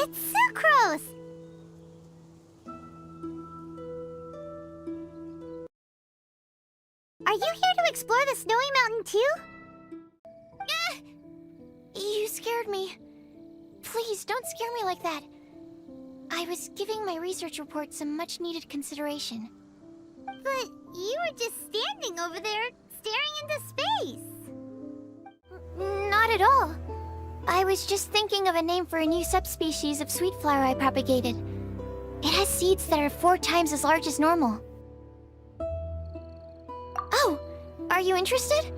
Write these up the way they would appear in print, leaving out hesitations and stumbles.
It's sucrose! Are you here to explore the snowy mountain too? You scared me. Please, don't scare me like that. I was giving my research report some much-needed consideration. But you were just standing over there, staring into space. Not at all. I was just thinking of a name for a new subspecies of sweet flower I propagated. It has seeds that are 4 times as large as normal. Oh, are you interested?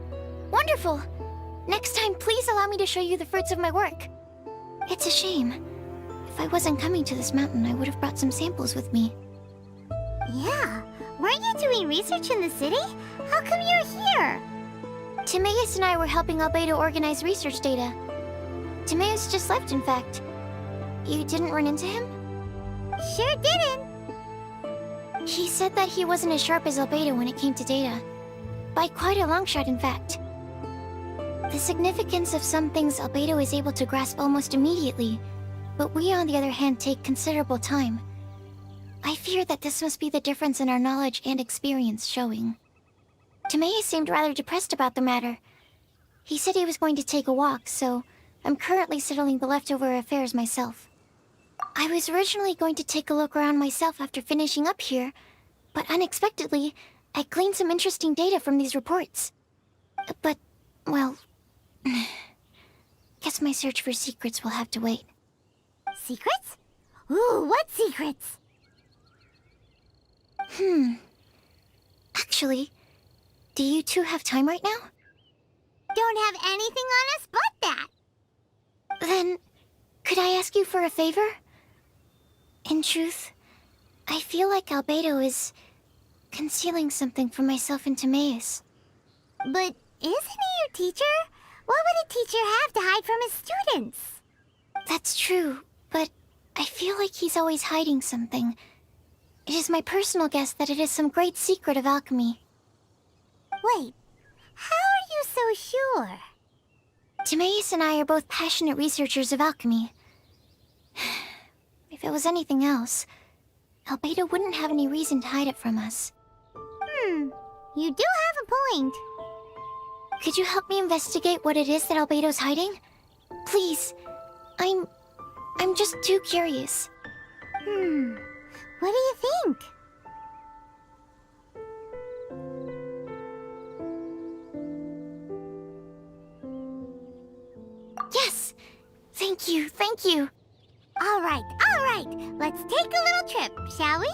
Wonderful. Next time, please allow me to show you the fruits of my work. It's a shame. If I wasn't coming to this mountain, I would have brought some samples with me. Yeah, weren't you doing research in the city? How come you're here? Timaeus and I were helping Albedo organize research data. Timaeus just left, in fact. You didn't run into him? Sure didn't. He said that he wasn't as sharp as Albedo when it came to data. By quite a long shot, in fact. The significance of some things Albedo is able to grasp almost immediately, but we, on the other hand, take considerable time. I fear that this must be the difference in our knowledge and experience showing. Timaeus seemed rather depressed about the matter. He said he was going to take a walk, so I'm currently settling the leftover affairs myself. I was originally going to take a look around myself after finishing up here, but unexpectedly, I gleaned some interesting data from these reports. But, well... guess my search for secrets will have to wait. Secrets? Ooh, what secrets? Actually, do you two have time right now? Don't have anything on us but that. Then, could I ask you for a favor? In truth, I feel like Albedo is concealing something from myself and Timaeus. But isn't he your teacher? What would a teacher have to hide from his students? That's true, but I feel like he's always hiding something. It is my personal guess that it is some great secret of alchemy. Wait, how are you so sure? Timaeus and I are both passionate researchers of alchemy. If it was anything else, Albedo wouldn't have any reason to hide it from us. You do have a point. Could you help me investigate what it is that Albedo's hiding? Please. I'm just too curious. What do you think? Yes! Thank you, thank you. All right. Let's take a little trip, shall we?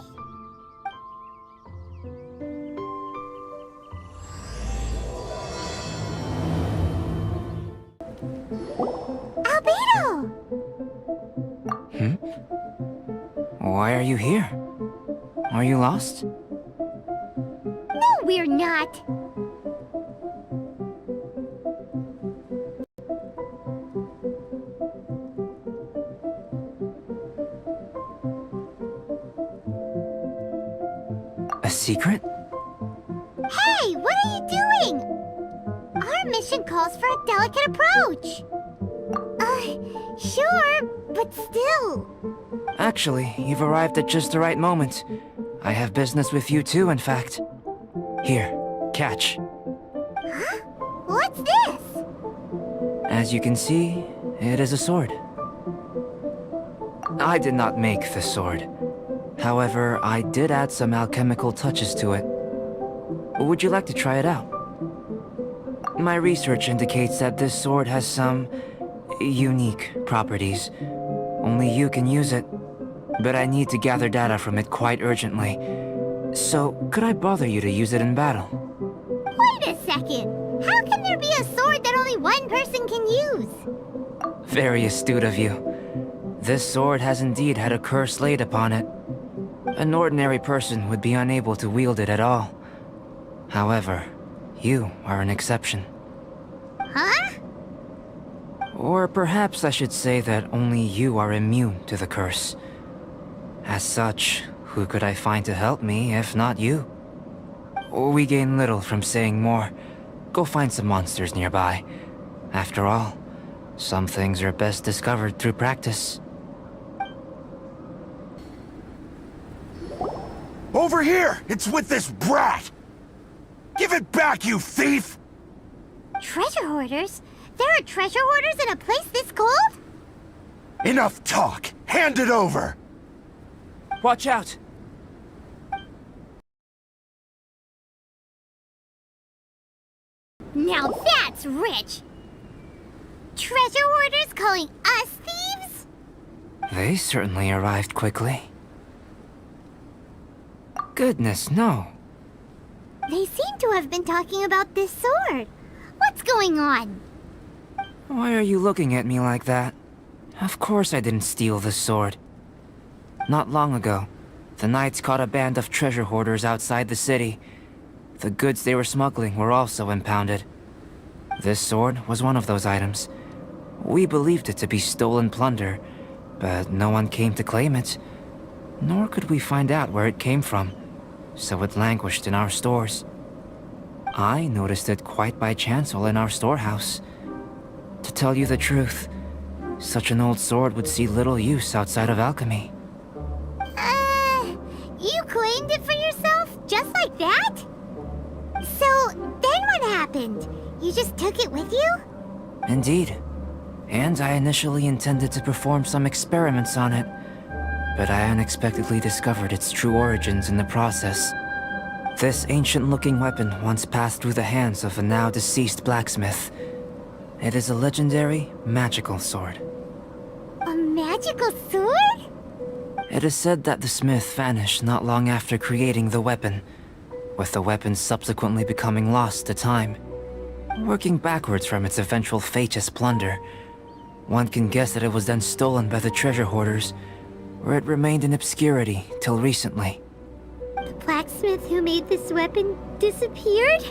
Albedo! Why are you here? Are you lost? No, we're not. A secret? Hey, what are you doing? Our mission calls for a delicate approach. Sure, but still. Actually, you've arrived at just the right moment. I have business with you too, in fact. Here, catch. Huh? What's this? As you can see, it is a sword. I did not make the sword. However, I did add some alchemical touches to it. Would you like to try it out? My research indicates that this sword has some unique properties. Only you can use it, but I need to gather data from it quite urgently. So, could I bother you to use it in battle? Wait a second. How can there be a sword that only one person can use? Very astute of you. This sword has indeed had a curse laid upon it. An ordinary person would be unable to wield it at all. However, you are an exception. Huh? Or perhaps I should say that only you are immune to the curse. As such, who could I find to help me if not you? We gain little from saying more. Go find some monsters nearby. After all, some things are best discovered through practice. Over here! It's with this brat! Give it back, you thief! Treasure hoarders? There are treasure hoarders in a place this cold? Enough talk! Hand it over! Watch out! Now that's rich! Treasure hoarders calling us thieves? They certainly arrived quickly. Goodness, no. They seem to have been talking about this sword. What's going on? Why are you looking at me like that? Of course I didn't steal this sword. Not long ago, the Knights caught a band of treasure hoarders outside the city. The goods they were smuggling were also impounded. This sword was one of those items. We believed it to be stolen plunder, but no one came to claim it. Nor could we find out where it came from, so it languished in our stores. I noticed it quite by chance while in our storehouse. To tell you the truth, such an old sword would see little use outside of alchemy. You claimed it for yourself? Just like that? So, then what happened? You just took it with you? Indeed. And I initially intended to perform some experiments on it, but I unexpectedly discovered its true origins in the process. This ancient-looking weapon once passed through the hands of a now-deceased blacksmith. It is a legendary, magical sword. A magical sword? It is said that the smith vanished not long after creating the weapon, with the weapon subsequently becoming lost to time. Working backwards from its eventual fate as plunder, one can guess that it was then stolen by the treasure hoarders, where it remained in obscurity till recently. The blacksmith who made this weapon disappeared?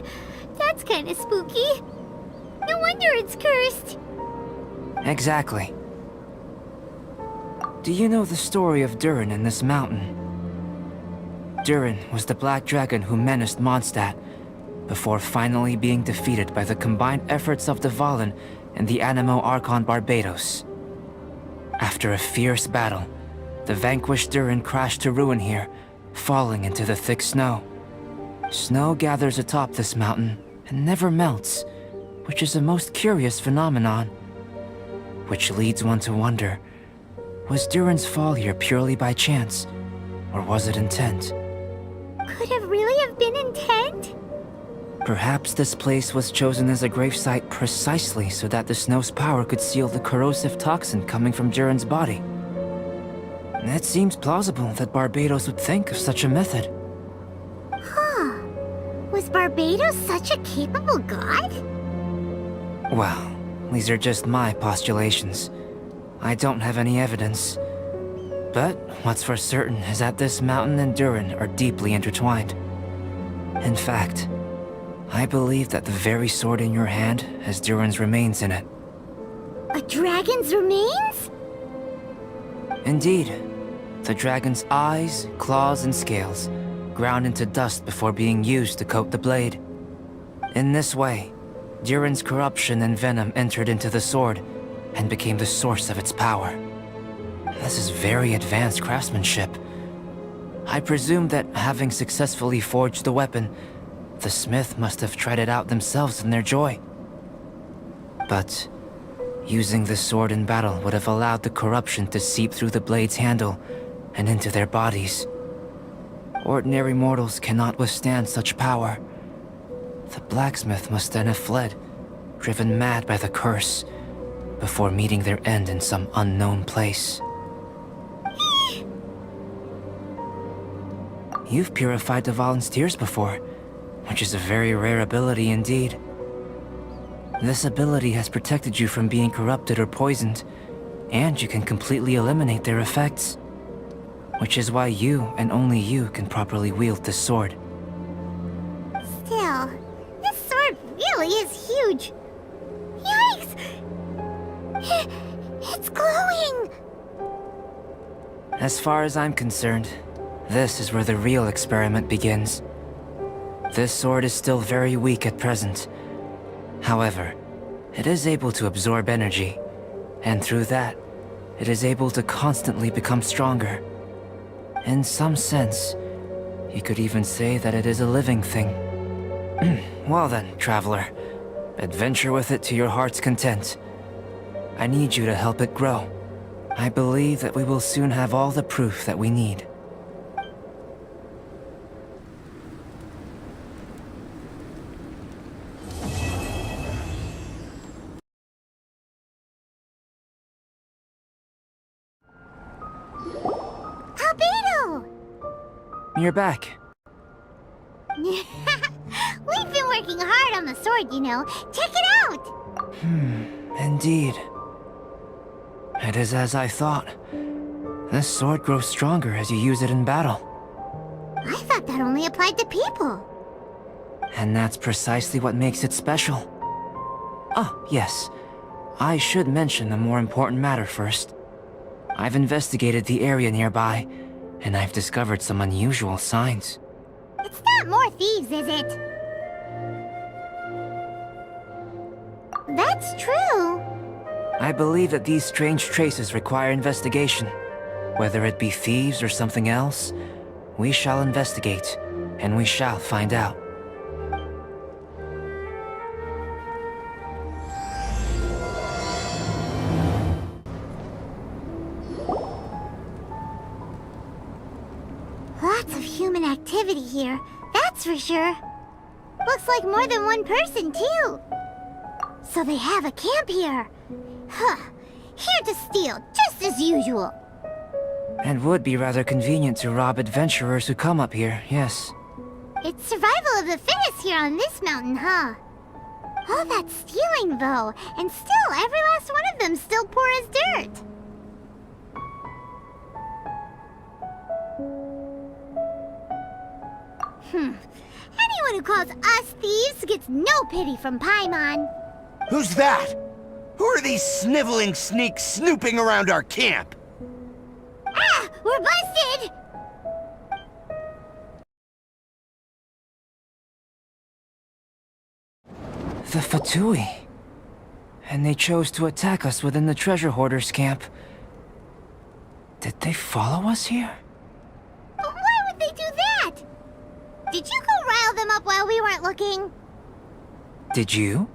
That's kinda spooky. No wonder it's cursed. Exactly. Do you know the story of Durin in this mountain? Durin was the black dragon who menaced Mondstadt, before finally being defeated by the combined efforts of the Valen and the Animo Archon Barbados. After a fierce battle, the vanquished Durin crashed to ruin here, falling into the thick snow. Snow gathers atop this mountain and never melts, which is a most curious phenomenon. Which leads one to wonder, was Durin's fall here purely by chance, or was it intent? Could it really have been intent? Perhaps this place was chosen as a gravesite precisely so that the snow's power could seal the corrosive toxin coming from Durin's body. It seems plausible that Barbados would think of such a method. Huh. Was Barbados such a capable god? Well, these are just my postulations. I don't have any evidence. But what's for certain is that this mountain and Durin are deeply intertwined. In fact, I believe that the very sword in your hand has Durin's remains in it. A dragon's remains? Indeed. The dragon's eyes, claws, and scales ground into dust before being used to coat the blade. In this way, Durin's corruption and venom entered into the sword and became the source of its power. This is very advanced craftsmanship. I presume that having successfully forged the weapon, the smith must have tried it out themselves in their joy. But using the sword in battle would have allowed the corruption to seep through the blade's handle and into their bodies. Ordinary mortals cannot withstand such power. The blacksmith must then have fled, driven mad by the curse, before meeting their end in some unknown place. You've purified the Valen's tears before, which is a very rare ability indeed. This ability has protected you from being corrupted or poisoned, and you can completely eliminate their effects. Which is why you, and only you, can properly wield this sword. Still, this sword really is huge. Yikes! It's glowing! As far as I'm concerned, this is where the real experiment begins. This sword is still very weak at present. However, it is able to absorb energy, and through that, it is able to constantly become stronger. In some sense, You could even say that it is a living thing. Well then, traveler. Adventure with it to your heart's content. I need you to help it grow. I believe that we will soon have all the proof that we need. Albedo! You're back. We've been working hard on the sword, you know. Check it out! Indeed. It is as I thought. This sword grows stronger as you use it in battle. I thought that only applied to people. And that's precisely what makes it special. Ah, yes. I should mention a more important matter first. I've investigated the area nearby, and I've discovered some unusual signs. It's not more thieves, is it? That's true. I believe that these strange traces require investigation. Whether it be thieves or something else, we shall investigate, and we shall find out. Lots of human activity here, that's for sure. Looks like more than one person, too. So they have a camp here. Huh. Here to steal, just as usual. And would be rather convenient to rob adventurers who come up here, yes. It's survival of the fittest here on this mountain, huh? All that stealing, though, and still every last one of them still poor as dirt. Anyone who calls us thieves gets no pity from Paimon. Who's that? Who are these sniveling sneaks snooping around our camp? Ah! We're busted! The Fatui. And they chose to attack us within the treasure hoarders' camp. Did they follow us here? But why would they do that? Did you go rile them up while we weren't looking? Did you?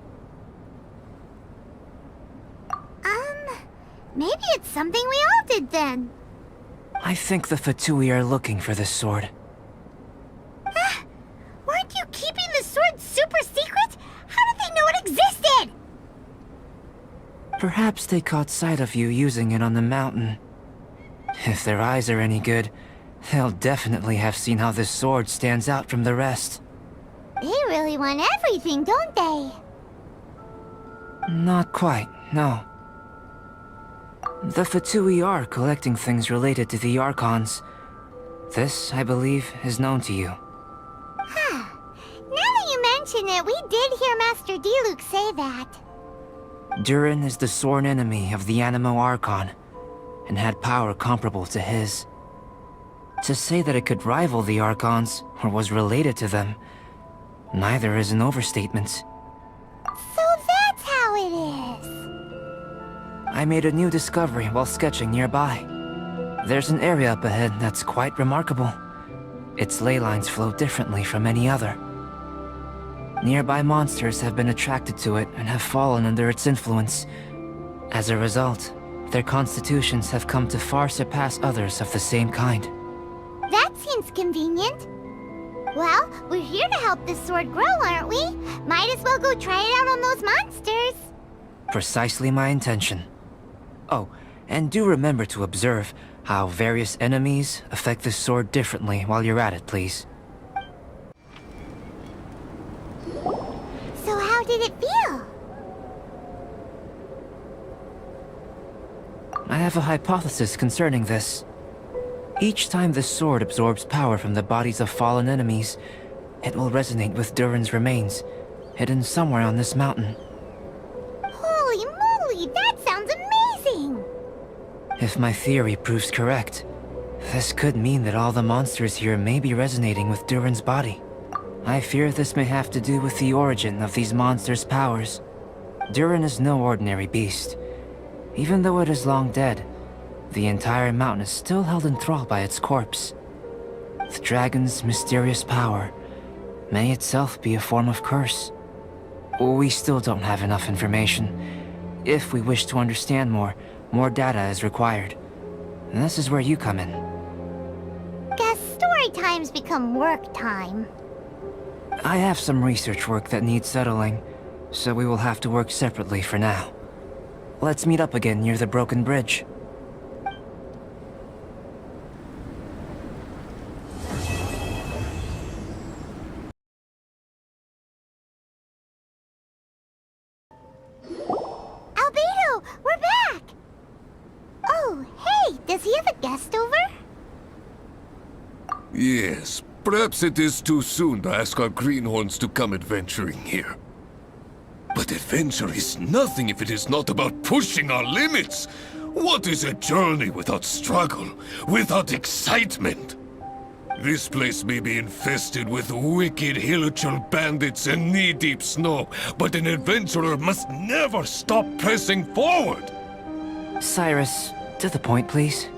Maybe it's something we all did then. I think the Fatui are looking for this sword. Weren't you keeping the sword super secret? How did they know it existed? Perhaps they caught sight of you using it on the mountain. If their eyes are any good, they'll definitely have seen how this sword stands out from the rest. They really want everything, don't they? Not quite, no. The Fatui are collecting things related to the Archons. This, I believe, is known to you. Now that you mention it, we did hear Master Diluc say that. Durin is the sworn enemy of the Animo Archon, and had power comparable to his. To say that it could rival the Archons, or was related to them, neither is an overstatement. So that's how it is. I made a new discovery while sketching nearby. There's an area up ahead that's quite remarkable. Its ley lines flow differently from any other. Nearby monsters have been attracted to it and have fallen under its influence. As a result, their constitutions have come to far surpass others of the same kind. That seems convenient. Well, we're here to help this sword grow, aren't we? Might as well go try it out on those monsters. Precisely my intention. Oh, and do remember to observe how various enemies affect the sword differently while you're at it, please. So how did it feel? I have a hypothesis concerning this. Each time this sword absorbs power from the bodies of fallen enemies, it will resonate with Durin's remains, hidden somewhere on this mountain. Holy moly, that sounds amazing! If my theory proves correct, this could mean that all the monsters here may be resonating with Durin's body. I fear this may have to do with the origin of these monsters' powers. Durin is no ordinary beast. Even though it is long dead, the entire mountain is still held in thrall by its corpse. The dragon's mysterious power may itself be a form of curse. We still don't have enough information. If we wish to understand more data is required. And this is where you come in. Guess story times become work time. I have some research work that needs settling, so we will have to work separately for now. Let's meet up again near the broken bridge. Albedo, we're back! Oh, hey, does he have a guest over? Yes, perhaps it is too soon to ask our greenhorns to come adventuring here. But adventure is nothing if it is not about pushing our limits. What is a journey without struggle, without excitement? This place may be infested with wicked hilichurl bandits and knee-deep snow, but an adventurer must never stop pressing forward. Cyrus, to the point, please.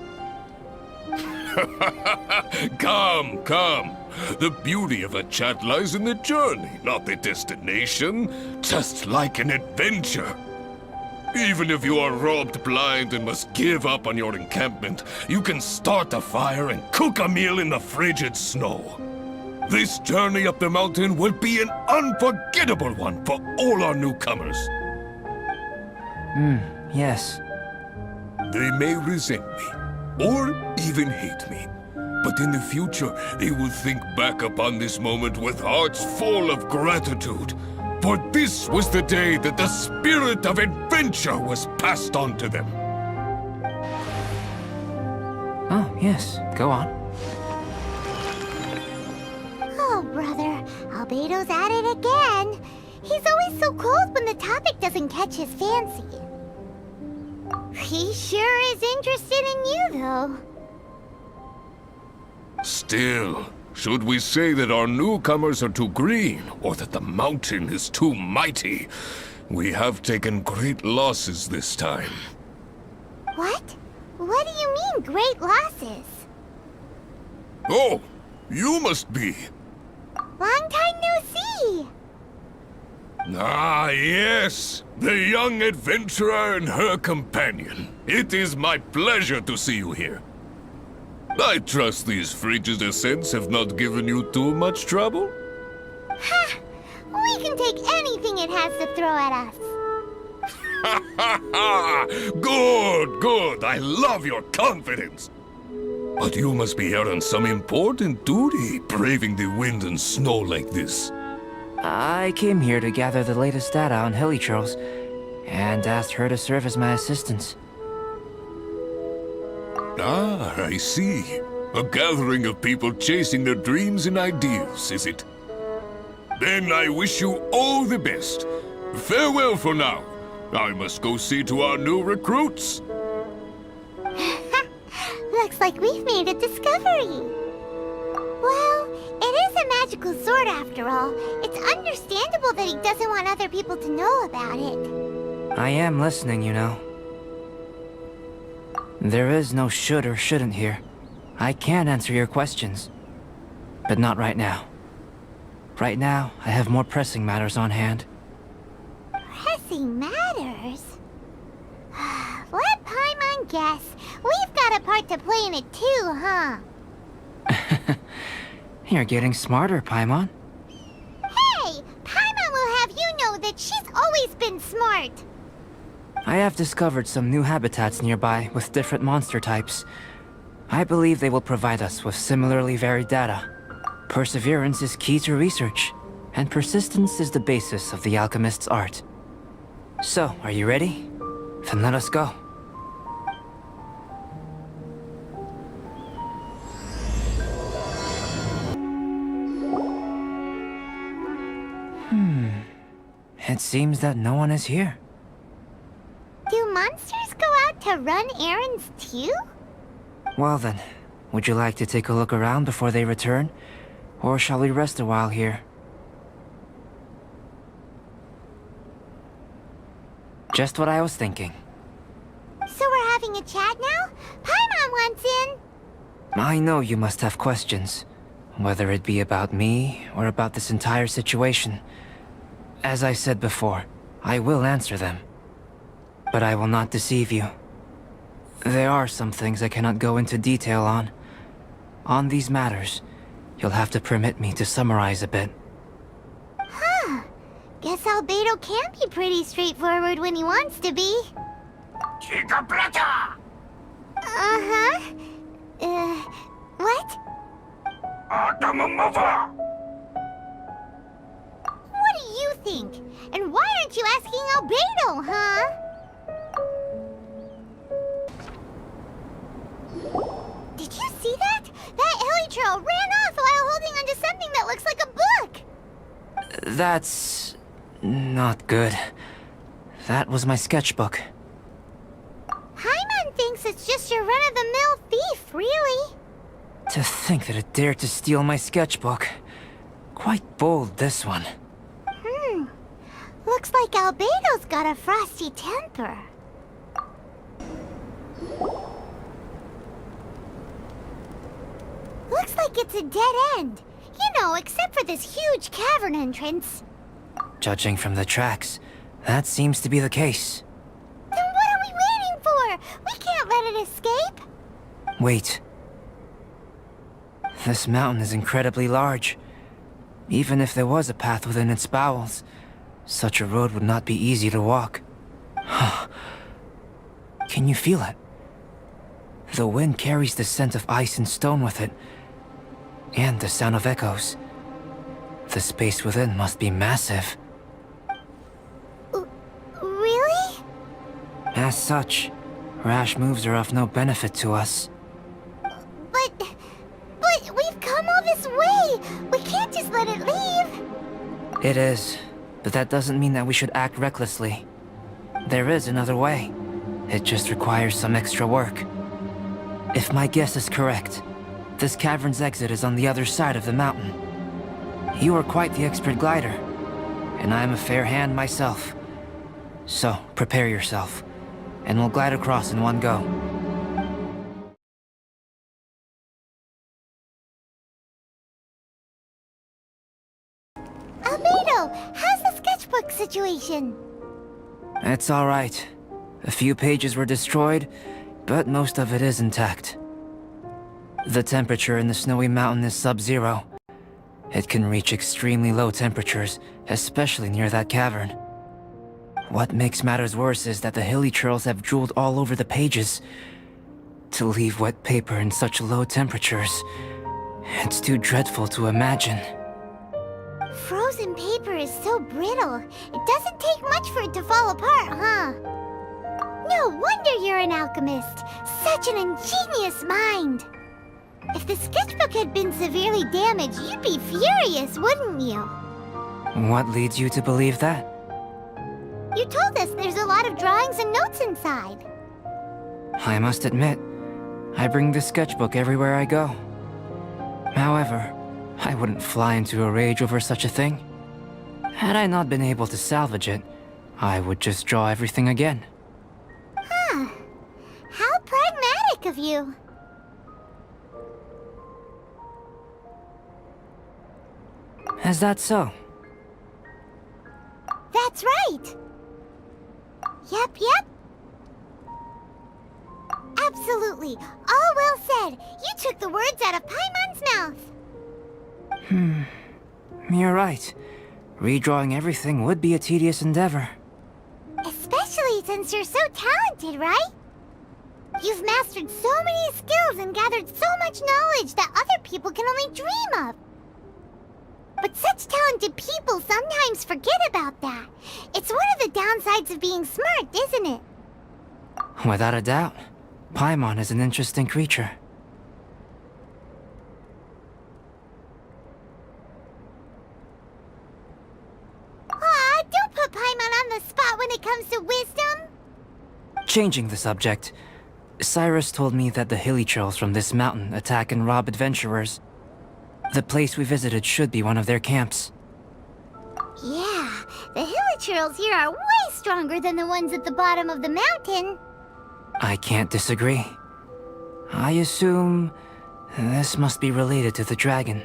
Come, come. The beauty of a chat lies in the journey, not the destination. Just like an adventure. Even if you are robbed blind and must give up on your encampment, you can start a fire and cook a meal in the frigid snow. This journey up the mountain will be an unforgettable one for all our newcomers. Yes. They may resent me, or even hate me. But in the future, they will think back upon this moment with hearts full of gratitude. For this was the day that the spirit of adventure was passed on to them. Oh, yes. Go on. Oh, brother, Albedo's at it again. He's always so cold when the topic doesn't catch his fancy. He sure is interested in you, though. Still, should we say that our newcomers are too green, or that the mountain is too mighty? We have taken great losses this time. What? What do you mean, great losses? Oh, you must be. Long time no see. Ah, yes. The young adventurer and her companion. It is my pleasure to see you here. I trust these frigid ascents have not given you too much trouble? Ha! We can take anything it has to throw at us. Ha ha ha! Good, good. I love your confidence. But you must be here on some important duty, braving the wind and snow like this. I came here to gather the latest data on hilichurls, and asked her to serve as my assistant. Ah, I see. A gathering of people chasing their dreams and ideals, is it? Then I wish you all the best. Farewell for now. I must go see to our new recruits. Looks like we've made a discovery. Well, it is a magical sword after all. It's understandable that he doesn't want other people to know about it. I am listening, you know. There is no should or shouldn't here. I can answer your questions. But not right now. Right now, I have more pressing matters on hand. Pressing matters? Let Paimon guess. We've got a part to play in it too, huh? You're getting smarter, Paimon. Hey! Paimon will have you know that she's always been smart. I have discovered some new habitats nearby with different monster types. I believe they will provide us with similarly varied data. Perseverance is key to research, and persistence is the basis of the alchemist's art. So, are you ready? Then let us go. It seems that no one is here. Do monsters go out to run errands too? Well then, would you like to take a look around before they return? Or shall we rest a while here? Just what I was thinking. So we're having a chat now? Paimon wants in! I know you must have questions. Whether it be about me or about this entire situation. As I said before, I will answer them. But I will not deceive you. There are some things I cannot go into detail on. On these matters, you'll have to permit me to summarize a bit. Huh. Guess Albedo can be pretty straightforward when he wants to be. Chica-plata! Uh-huh. What? Automobile! What do you think? And why aren't you asking Albedo, huh? Did you see that? That Helitrail ran off while holding onto something that looks like a book! That's... not good. That was my sketchbook. Paimon thinks it's just your run-of-the-mill thief, really. To think that it dared to steal my sketchbook. Quite bold, this one. Looks like Albedo's got a frosty temper. Looks like it's a dead end. You know, except for this huge cavern entrance. Judging from the tracks, that seems to be the case. Then what are we waiting for? We can't let it escape. Wait. This mountain is incredibly large. Even if there was a path within its bowels, such a road would not be easy to walk. Can you feel it? The wind carries the scent of ice and stone with it, and the sound of echoes. The space within must be massive. Really? As such, rash moves are of no benefit to us. But we've come all this way. We can't just let it leave. It is, but that doesn't mean that we should act recklessly. There is another way. It just requires some extra work. If my guess is correct, this cavern's exit is on the other side of the mountain. You are quite the expert glider, and I am a fair hand myself. So, prepare yourself, and we'll glide across in one go. Albedo, how's the sketchbook situation? It's alright. A few pages were destroyed, but most of it is intact. The temperature in the snowy mountain is sub-zero. It can reach extremely low temperatures, especially near that cavern. What makes matters worse is that the hilly trails have drooled all over the pages. To leave wet paper in such low temperatures, it's too dreadful to imagine. Frozen paper is so brittle. It doesn't take much for it to fall apart, huh? No wonder you're an alchemist. Such an ingenious mind. If the sketchbook had been severely damaged, you'd be furious, wouldn't you? What leads you to believe that? You told us there's a lot of drawings and notes inside. I must admit, I bring this sketchbook everywhere I go. However, I wouldn't fly into a rage over such a thing. Had I not been able to salvage it, I would just draw everything again. Huh. How pragmatic of you. Is that so? That's right. Yep. Absolutely. All well said. You took the words out of Paimon's mouth. You're right. Redrawing everything would be a tedious endeavor. Especially since you're so talented, right? You've mastered so many skills and gathered so much knowledge that other people can only dream of. But such talented people sometimes forget about that. It's one of the downsides of being smart, isn't it? Without a doubt. Paimon is an interesting creature. Aw, don't put Paimon on the spot when it comes to wisdom. Changing the subject, Cyrus told me that the hilly trails from this mountain attack and rob adventurers. The place we visited should be one of their camps. Yeah, the hilichurls here are way stronger than the ones at the bottom of the mountain. I can't disagree. I assume this must be related to the dragon.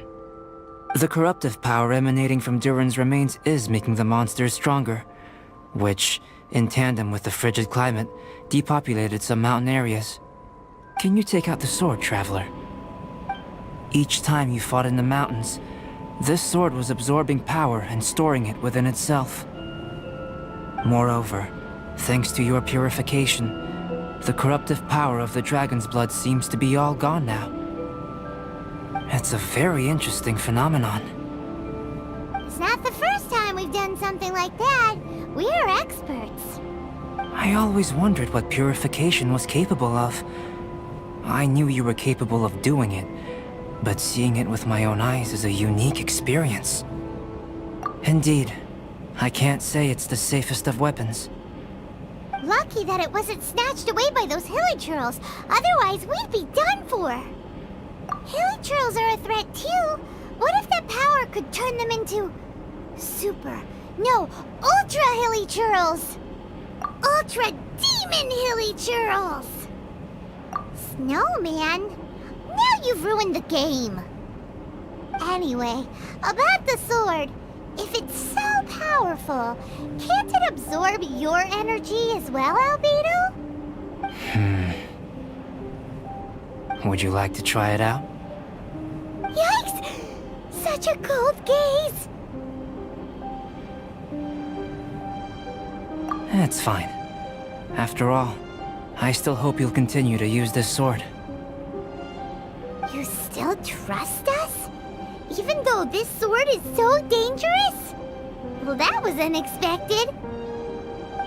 The corruptive power emanating from Durin's remains is making the monsters stronger, which, in tandem with the frigid climate, depopulated some mountain areas. Can you take out the sword, Traveler? Each time you fought in the mountains, this sword was absorbing power and storing it within itself. Moreover, thanks to your purification, the corruptive power of the dragon's blood seems to be all gone now. It's a very interesting phenomenon. It's not the first time we've done something like that. We're experts. I always wondered what purification was capable of. I knew you were capable of doing it, but seeing it with my own eyes is a unique experience. Indeed, I can't say it's the safest of weapons. Lucky that it wasn't snatched away by those hilichurls. Otherwise, we'd be done for. Hilichurls are a threat too. What if that power could turn them into... Ultra hilichurls? Ultra demon hilichurls! Snowman? Now you've ruined the game. Anyway, about the sword. If it's so powerful, can't it absorb your energy as well, Albedo? Would you like to try it out? Yikes! Such a cold gaze! It's fine. After all, I still hope you'll continue to use this sword. You still trust us? Even though this sword is so dangerous? Well, that was unexpected.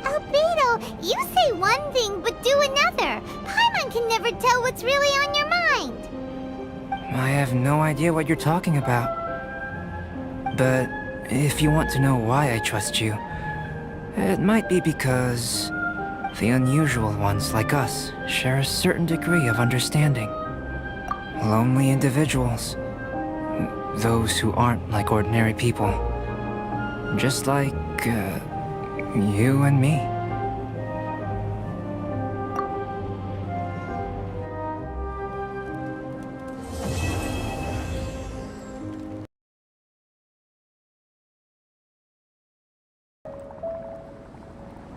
Albedo, you say one thing but do another. Paimon can never tell what's really on your mind. I have no idea what you're talking about. But if you want to know why I trust you, it might be because the unusual ones like us share a certain degree of understanding. Lonely individuals. Those who aren't like ordinary people. Just like, you and me.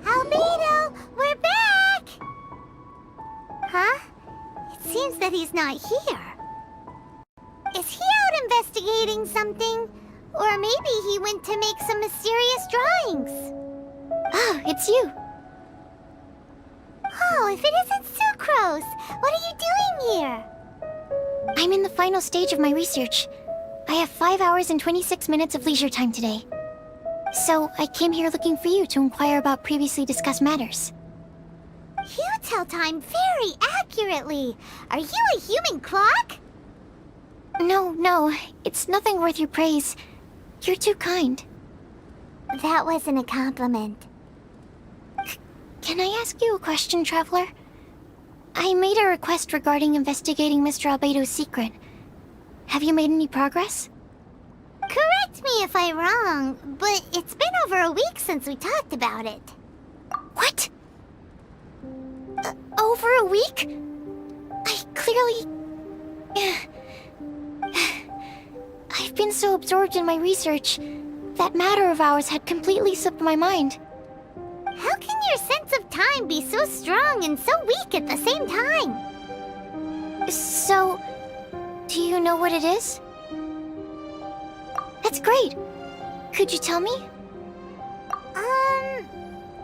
Albedo, we're back! Huh? It seems that he's not here. Is he out investigating something? Or maybe he went to make some mysterious drawings. Oh, it's you. Oh, if it isn't Sucrose! What are you doing here? I'm in the final stage of my research. I have 5 hours and 26 minutes of leisure time today. So, I came here looking for you to inquire about previously discussed matters. You tell time very accurately. Are you a human clock? No, it's nothing worth your praise. You're too kind. That wasn't a compliment. Can I ask you a question, Traveler? I made a request regarding investigating Mr. Albedo's secret. Have you made any progress? Correct me if I'm wrong, but it's been over a week since we talked about it. What? Over a week? I clearly... I've been so absorbed in my research, that matter of ours had completely slipped my mind. How can your sense of time be so strong and so weak at the same time? So, do you know what it is? That's great. Could you tell me?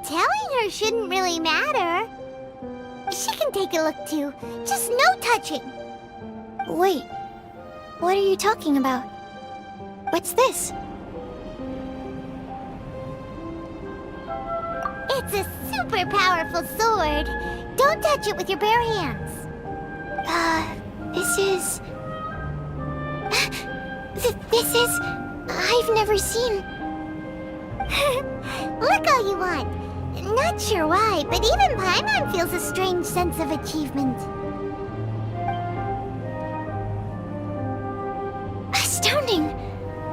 Telling her shouldn't really matter. She can take a look too, just no touching. Wait, what are you talking about? What's this? It's a super powerful sword. Don't touch it with your bare hands. This is... This is... I've never seen... Look all you want. Not sure why, but even Paimon feels a strange sense of achievement. Astounding!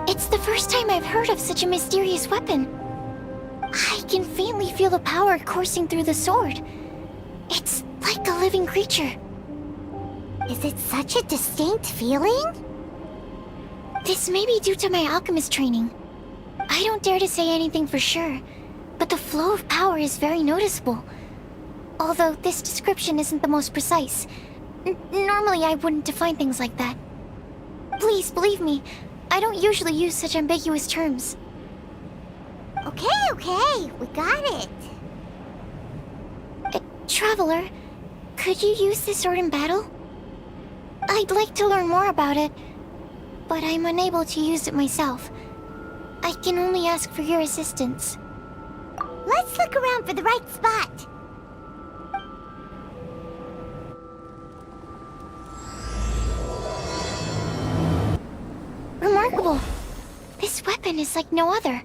It's the first time I've heard of such a mysterious weapon. I can faintly feel the power coursing through the sword. It's like a living creature. Is it such a distinct feeling? This may be due to my alchemist training. I don't dare to say anything for sure, but the flow of power is very noticeable. Although this description isn't the most precise. Normally I wouldn't define things like that. Please, believe me, I don't usually use such ambiguous terms. Okay, we got it. Traveler, could you use this sword in battle? I'd like to learn more about it, but I'm unable to use it myself. I can only ask for your assistance. Let's look around for the right spot. Remarkable. This weapon is like no other.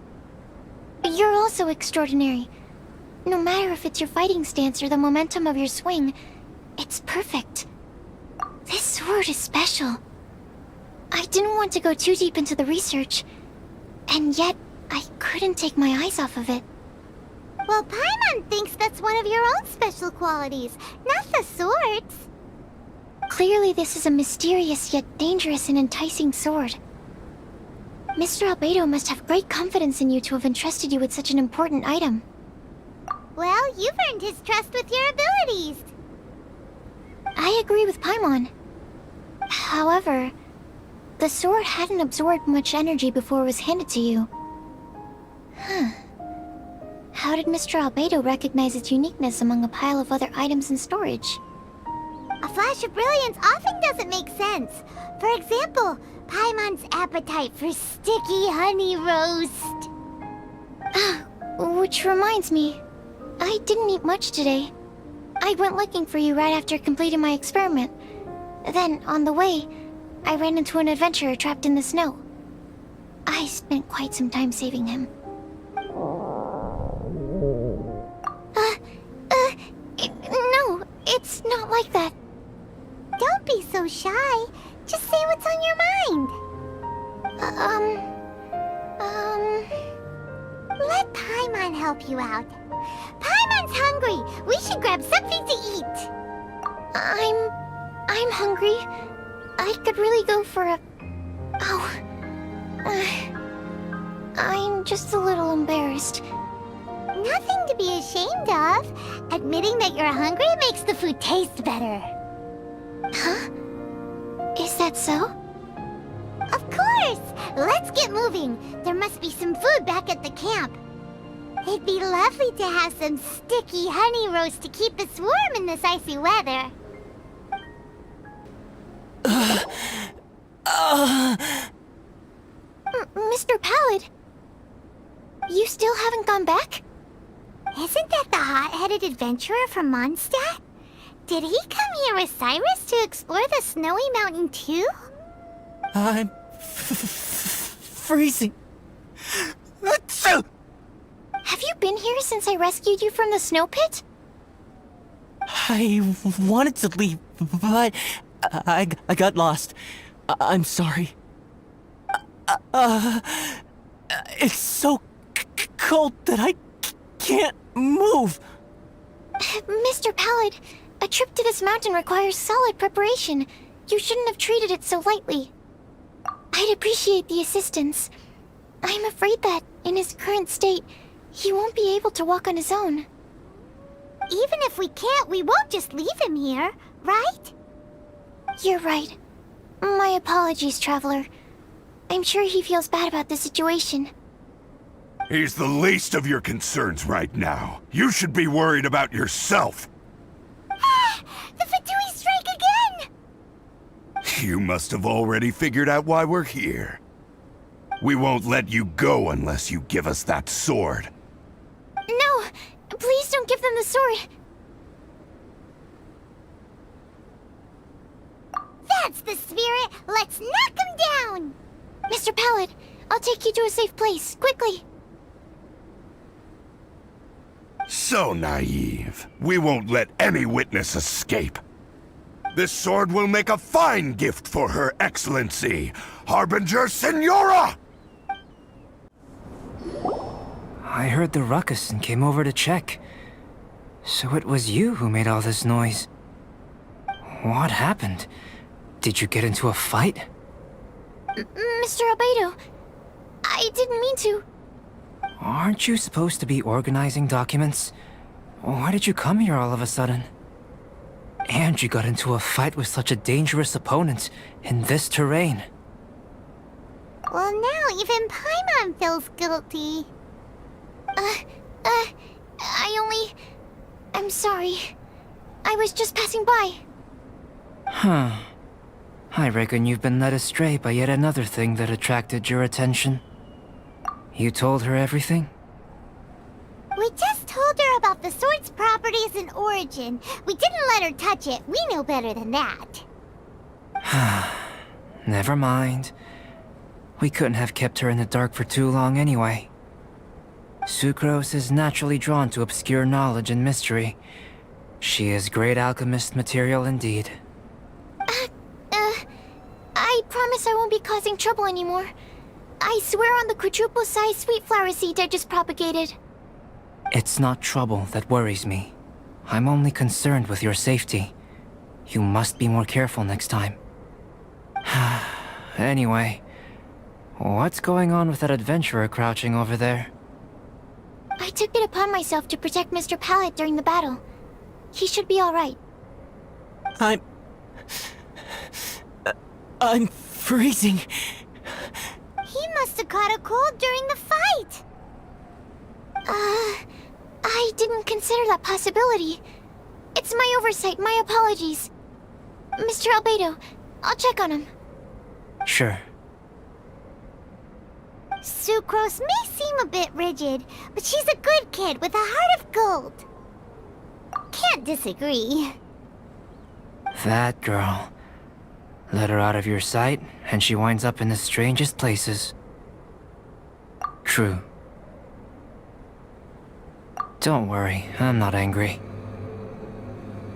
You're also extraordinary. No matter if it's your fighting stance or the momentum of your swing, it's perfect. This sword is special. I didn't want to go too deep into the research, and yet I couldn't take my eyes off of it. Well, Paimon thinks that's one of your own special qualities, not the sword's. Clearly this is a mysterious yet dangerous and enticing sword. Mr. Albedo must have great confidence in you to have entrusted you with such an important item. Well, you've earned his trust with your abilities. I agree with Paimon. However, the sword hadn't absorbed much energy before it was handed to you. How did Mr. Albedo recognize its uniqueness among a pile of other items in storage? A flash of brilliance often doesn't make sense. For example, Paimon's appetite for sticky honey roast. Which reminds me, I didn't eat much today. I went looking for you right after completing my experiment. Then, on the way, I ran into an adventurer trapped in the snow. I spent quite some time saving him. No, it's not like that. Don't be so shy. Just say what's on your mind. Let Paimon help you out. Paimon's hungry. We should grab something to eat. I'm hungry. I could really go for a... I'm just a little embarrassed. Nothing to be ashamed of. Admitting that you're hungry makes the food taste better. Huh? Is that so? Of course! Let's get moving. There must be some food back at the camp. It'd be lovely to have some sticky honey roast to keep us warm in this icy weather. Mr. Pallid, you still haven't gone back? Isn't that the hot-headed adventurer from Mondstadt? Did he come here with Cyrus to explore the snowy mountain too? I'm freezing. Have you been here since I rescued you from the snow pit? I wanted to leave, but I got lost. I'm sorry. It's so cold that I can't move. Mr. Pallid, a trip to this mountain requires solid preparation. You shouldn't have treated it so lightly. I'd appreciate the assistance. I'm afraid that, in his current state, he won't be able to walk on his own. Even if we can't, we won't just leave him here, right? You're right. My apologies, Traveler. I'm sure he feels bad about the situation. He's the least of your concerns right now. You should be worried about yourself. The Fatui strike again! You must have already figured out why we're here. We won't let you go unless you give us that sword. No! Please don't give them the sword! That's the spirit! Let's knock him down! Mr. Pallid, I'll take you to a safe place, quickly! So naive. We won't let any witness escape. This sword will make a fine gift for Her Excellency, Harbinger Signora! I heard the ruckus and came over to check. So it was you who made all this noise. What happened? Did you get into a fight? Mr. Albedo, I didn't mean to. Aren't you supposed to be organizing documents? Why did you come here all of a sudden? And you got into a fight with such a dangerous opponent in this terrain. Well, now even Paimon feels guilty. I'm sorry. I was just passing by. Huh. I reckon you've been led astray by yet another thing that attracted your attention. You told her everything? We just told her about the sword's properties and origin. We didn't let her touch it. We know better than that. Never mind. We couldn't have kept her in the dark for too long anyway. Sucrose is naturally drawn to obscure knowledge and mystery. She is great alchemist material indeed. I promise I won't be causing trouble anymore. I swear on the quadruple-sized sweet flower seed I just propagated. It's not trouble that worries me. I'm only concerned with your safety. You must be more careful next time. Anyway, what's going on with that adventurer crouching over there? I took it upon myself to protect Mr. Pallet during the battle. He should be alright. I'm freezing. He must have caught a cold during the fight. I didn't consider that possibility. It's my oversight, my apologies. Mr. Albedo, I'll check on him. Sure. Sucrose may seem a bit rigid, but she's a good kid with a heart of gold. Can't disagree. That girl. Let her out of your sight, and she winds up in the strangest places. True. Don't worry, I'm not angry.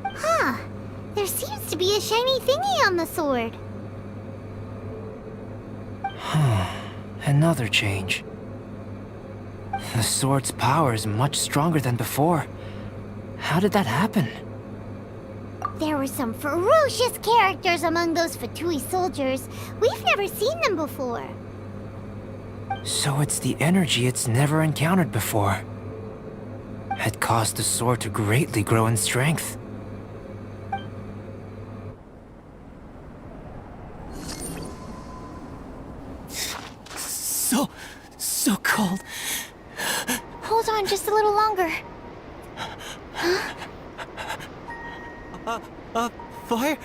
Huh. There seems to be a shiny thingy on the sword. Another change. The sword's power is much stronger than before. How did that happen? There were some ferocious characters among those Fatui soldiers. We've never seen them before. So it's the energy it's never encountered before. It caused the sword to greatly grow in strength. So cold. Hold on just a little longer. Fire?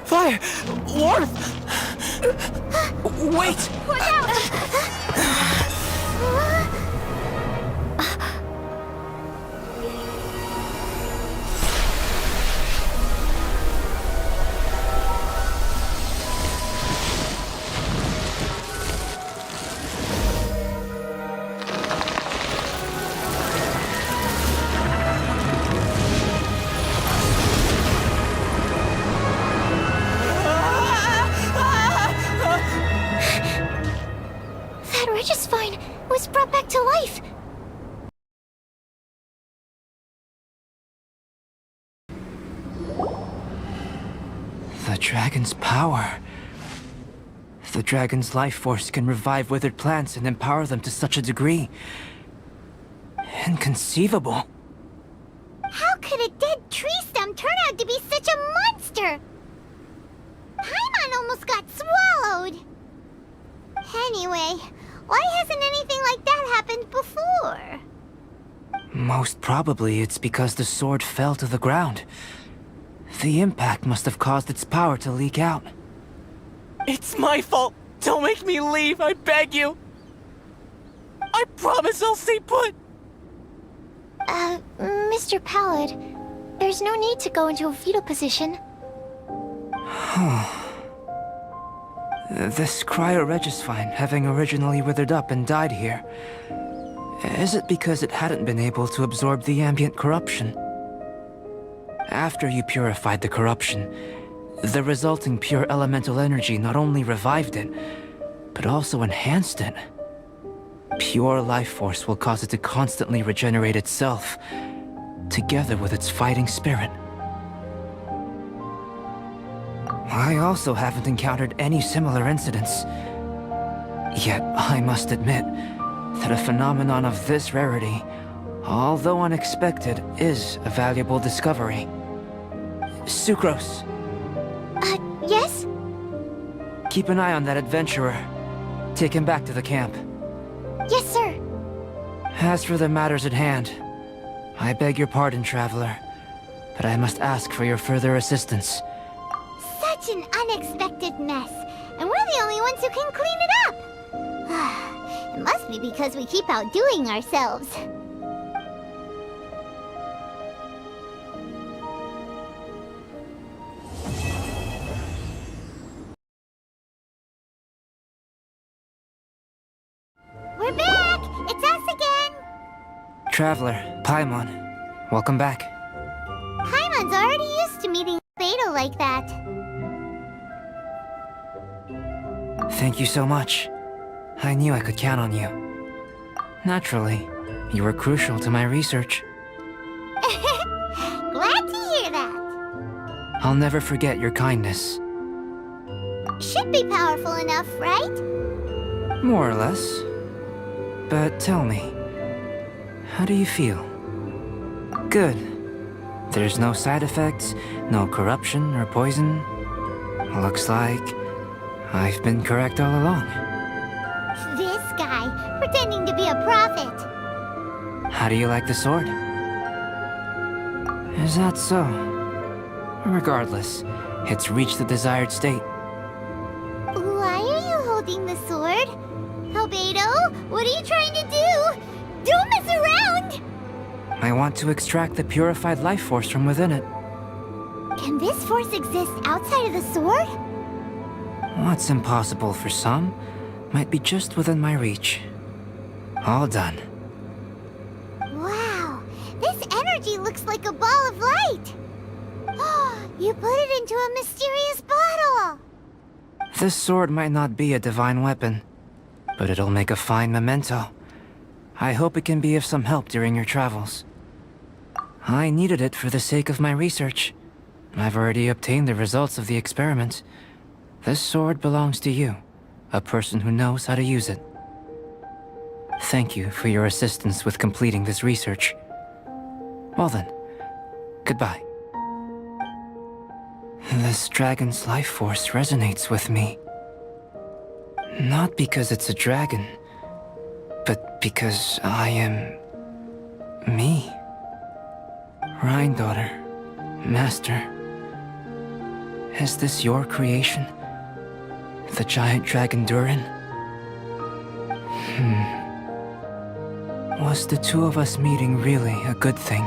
Fire! Warmth! Wait! Watch out! That Regisvine was brought back to life. The dragon's power. The dragon's life force can revive withered plants and empower them to such a degree. Inconceivable. How could a dead tree stem turn out to be such a monster? Paimon almost got swallowed. Anyway, why hasn't anything like that happened before? Most probably it's because the sword fell to the ground. The impact must have caused its power to leak out. It's my fault! Don't make me leave, I beg you! I promise I'll stay put! Mr. Pallet, there's no need to go into a fetal position. This cryoregisvine, having originally withered up and died here, is it because it hadn't been able to absorb the ambient corruption? After you purified the corruption, the resulting pure elemental energy not only revived it, but also enhanced it. Pure life force will cause it to constantly regenerate itself, together with its fighting spirit. I also haven't encountered any similar incidents. Yet, I must admit that a phenomenon of this rarity, although unexpected, is a valuable discovery. Sucrose, Yes? keep an eye on that adventurer. Take him back to the camp. Yes, sir. As for the matters at hand, I beg your pardon, Traveler, but I must ask for your further assistance. Such an unexpected mess, and we're the only ones who can clean it up. It must be because we keep outdoing ourselves. We're back! It's us again! Traveler, Paimon, welcome back. Paimon's already used to meeting Albedo like that. Thank you so much. I knew I could count on you. Naturally, you were crucial to my research. Glad to hear that. I'll never forget your kindness. Should be powerful enough, right? More or less. But tell me, how do you feel? Good. There's no side effects, no corruption or poison. Looks like I've been correct all along. This guy, pretending to be a prophet. How do you like the sword? Is that so? Regardless, it's reached the desired state. Why are you holding the sword? Albedo, what are you trying to do? Don't mess around! I want to extract the purified life force from within it. Can this force exist outside of the sword? What's impossible for some might be just within my reach. All done. Wow, this energy looks like a ball of light. You put it into a mysterious bottle. This sword might not be a divine weapon, but it'll make a fine memento. I hope it can be of some help during your travels. I needed it for the sake of my research. I've already obtained the results of the experiment. This sword belongs to you, a person who knows how to use it. Thank you for your assistance with completing this research. Well then, goodbye. This dragon's life force resonates with me. Not because it's a dragon, but because I am... me. Rhine daughter, Master. Is this your creation? The giant dragon Durin? Was the two of us meeting really a good thing?